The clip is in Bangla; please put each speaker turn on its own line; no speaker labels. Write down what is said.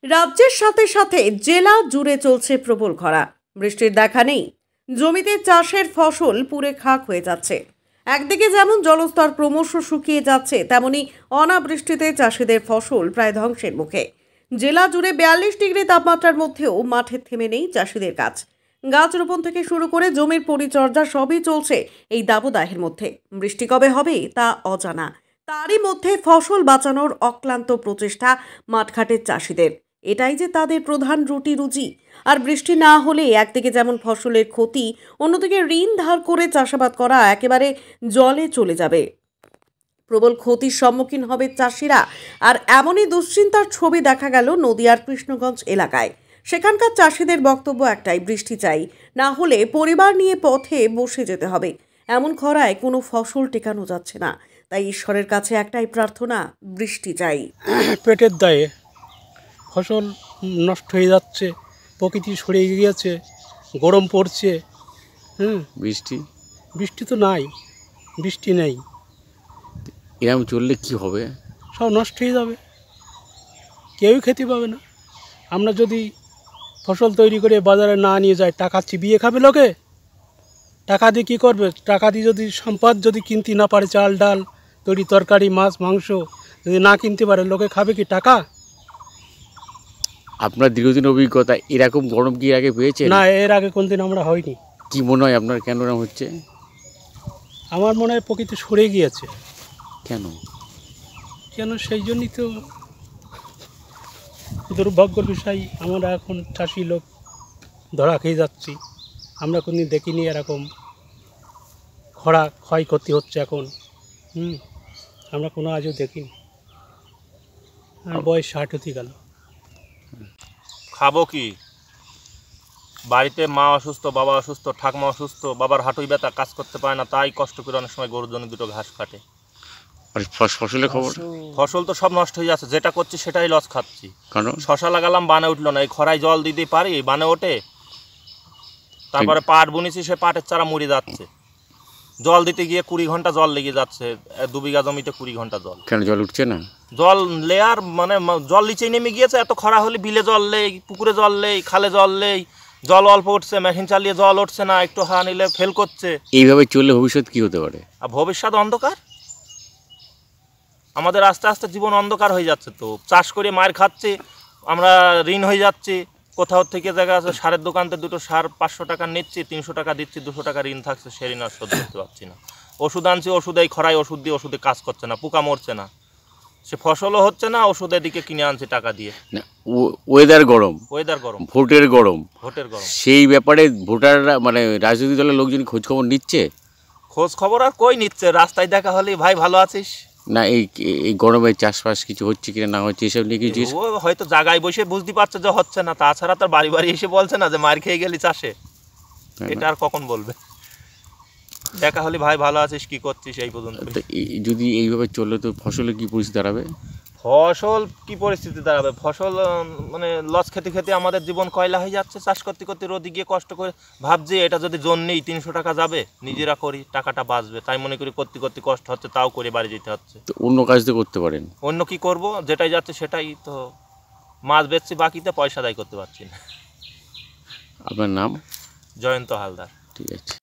রাজ্যের সাথে সাথে জেলা জুড়ে চলছে প্রবল খরা। বৃষ্টির দেখা নেই, জমিতে চাষের ফসল পুড়ে খাক হয়ে যাচ্ছে। একদিকে যেমন জলস্তর ক্রমশ শুকিয়ে যাচ্ছে, তেমনি অনাবৃষ্টিতে চাষিদের ফসল প্রায় ধ্বংসের মুখে। জেলা জুড়ে 42 ডিগ্রি তাপমাত্রার মধ্যেও মাঠে থেমে নেই চাষিদের কাজ। গাছ রোপণ থেকে শুরু করে জমির পরিচর্যা সবই চলছে এই দাবদাহের মধ্যে। বৃষ্টি কবে হবে তা অজানা। তারই মধ্যে ফসল বাঁচানোর অক্লান্ত প্রচেষ্টা মাঠঘাটের চাষিদের। এটাই যে তাদের প্রধান রুজি। আর বৃষ্টি না হলে একদিকে যেমন ফসলের ক্ষতি, অন্যদিকে ঋণ ধার করে চাষাবাদ করা একেবারে জলে চলে যাবে। প্রবল ক্ষতির সম্মুখীন হবে চাষিরা। আর এমনই দুশ্চিন্তার ছবি দেখা গেল নদিয়ার কৃষ্ণগঞ্জ এলাকায়। সেখানকার চাষিদের বক্তব্য একটাই, বৃষ্টি চাই, না হলে পরিবার নিয়ে পথে বসে যেতে হবে। এমন খরায় কোনো ফসল টেকানো যাচ্ছে না, তাই ঈশ্বরের কাছে একটাই প্রার্থনা, বৃষ্টি চাই।
পেটের দায়ে ফসল নষ্ট হয়ে যাচ্ছে, প্রকৃতি সরে গিয়েছে, গরম পড়ছে। বৃষ্টি তো নাই, বৃষ্টি নেই।
এরকম চললে কি হবে?
সব নষ্ট হয়ে যাবে, কেউই খেতে পাবে না। আমরা যদি ফসল তৈরি করে বাজারে না নিয়ে যাই, টাকা চিবিয়ে খাবে লোকে। টাকা দিয়ে কী করবে? টাকা দিয়ে যদি সম্পদ যদি কিনতে না পারে, চাল ডাল তৈরি তরকারি মাছ মাংস যদি না কিনতে পারে, লোকে খাবে কি টাকা?
আপনার দীর্ঘদিন অভিজ্ঞতা, এরকম গরম কি আগে পেয়েছে?
না, এর আগে কোনদিন আমরা হয়নি।
কি মনে হয় আপনার, কেন এরকম হচ্ছে?
আমার মনে হয় প্রকৃতি সরে গিয়েছে।
কেন
সেই জন্যই তো দুর্ভাগ্যের বিষয়। আমরা এখন চাষি লোক ধরা খেয়ে যাচ্ছি। আমরা কোনদিন দেখিনি এরকম খরা ক্ষয়ক্ষতি হচ্ছে এখন। আমরা কোনো আজও দেখিনি। আর বয়স 60 হতে গেল।
খাবো কি? বাড়িতে মা অসুস্থ, বাবা অসুস্থ, ঠাকমা অসুস্থ, বাবার হাঁটুই ব্যথা, কাজ করতে পারে না, তাই কষ্ট করে অনেক সময় গরুর জন্য দুটো ঘাস কাটে।
ফসলের খবর?
ফসল তো সব নষ্ট হয়ে যাচ্ছে, যেটা করছি সেটাই লস খাচ্ছি। শশা লাগালাম, বানে উঠলো না। এই খরায় জল দিতে পারি, বানে ওঠে? তারপরে পাট বুনেছি, সে পাটের চারা মরে যাচ্ছে। জল দিতে গিয়ে 20 ঘন্টা জল লেগে যাচ্ছে। 2 বিঘা জমিতে 20 ঘন্টা জল।
কেন জল উঠছে না?
জল লেয়ার মানে জল নিচেই নেমে গিয়েছে। এত খরা হলে বিলে জল নেই, পুকুরে জল নেই, খালে জল নেই, জল অল্প উঠছে, মেশিন চালিয়ে জল উঠছে না, একটু হাওয়া নিলে ফেল করছে।
এইভাবে চললে ভবিষ্যৎ কি হতে পারে?
আর ভবিষ্যৎ অন্ধকার। আমাদের আস্তে আস্তে জীবন অন্ধকার হয়ে যাচ্ছে। তো চাষ করে মার খাচ্ছি, আমরা ঋণ হয়ে যাচ্ছি। কোথাও থেকে জায়গা আছে, সারের দোকানতে দুটো সার 500 টাকা নিচ্ছি, 300 টাকা দিচ্ছি, 200 টাকা ঋণ থাকছে, সে ঋণ আর শোধ করতে পারছি না। ওষুধ আনছি, ওষুধ এই খরায় ওষুধ দিয়ে ওষুধে কাজ করছে না, পোকা মরছে না, সে ফসলও হচ্ছে না। ওষুধের দিকে কিনে আনছি টাকা দিয়ে।
ওয়েদার গরম, ভোটের গরম। সেই ব্যাপারে ভোটাররা মানে রাজনৈতিক দলের লোকজন খোঁজ খবর নিচ্ছে?
খোঁজ খবর আর কই নিচ্ছে? রাস্তায় দেখা হলে ভাই ভালো আছিস
না, এই গরমে চাষবাস কিছু হচ্ছে কিনা না হচ্ছে এসব নিয়ে কিছু
হয়তো জায়গায় বসে বুঝতে পারছে যে হচ্ছে না। তাছাড়া তার বাড়ি বাড়ি এসে বলছে না যে মার খেয়ে গেলি চাষে। এটা আর কখন বলবে? দেখা হলে ভাই ভালো আছিস, কি করছিস, এই পর্যন্ত।
যদি এইভাবে চললে তো ফসলের কি পরিস্থিতি দাঁড়াবে?
ফসল কি পরিস্থিতি দাঁড়াবে? ফসল মানে লস খেতে খেতে আমাদের জীবন কয়লা হয়ে যাচ্ছে। চাষ করতে করতে রোদে গিয়ে কষ্ট করে ভাবছি, এটা যদি জন নেই 300 টাকা যাবে, নিজেরা করি টাকাটা বাঁচবে, তাই মনে করি করতে করতে কষ্ট হচ্ছে, তাও করে বাড়ি যেতে হচ্ছে।
তো অন্য কাজ তো করতে পারেন।
অন্য কি করব? যেটাই যাচ্ছে সেটাই তো। মাছ বেচছি, বাকিতে পয়সা দায় করতে পারছি না।
আপনার নাম?
জয়ন্ত হালদার।
ঠিক আছে।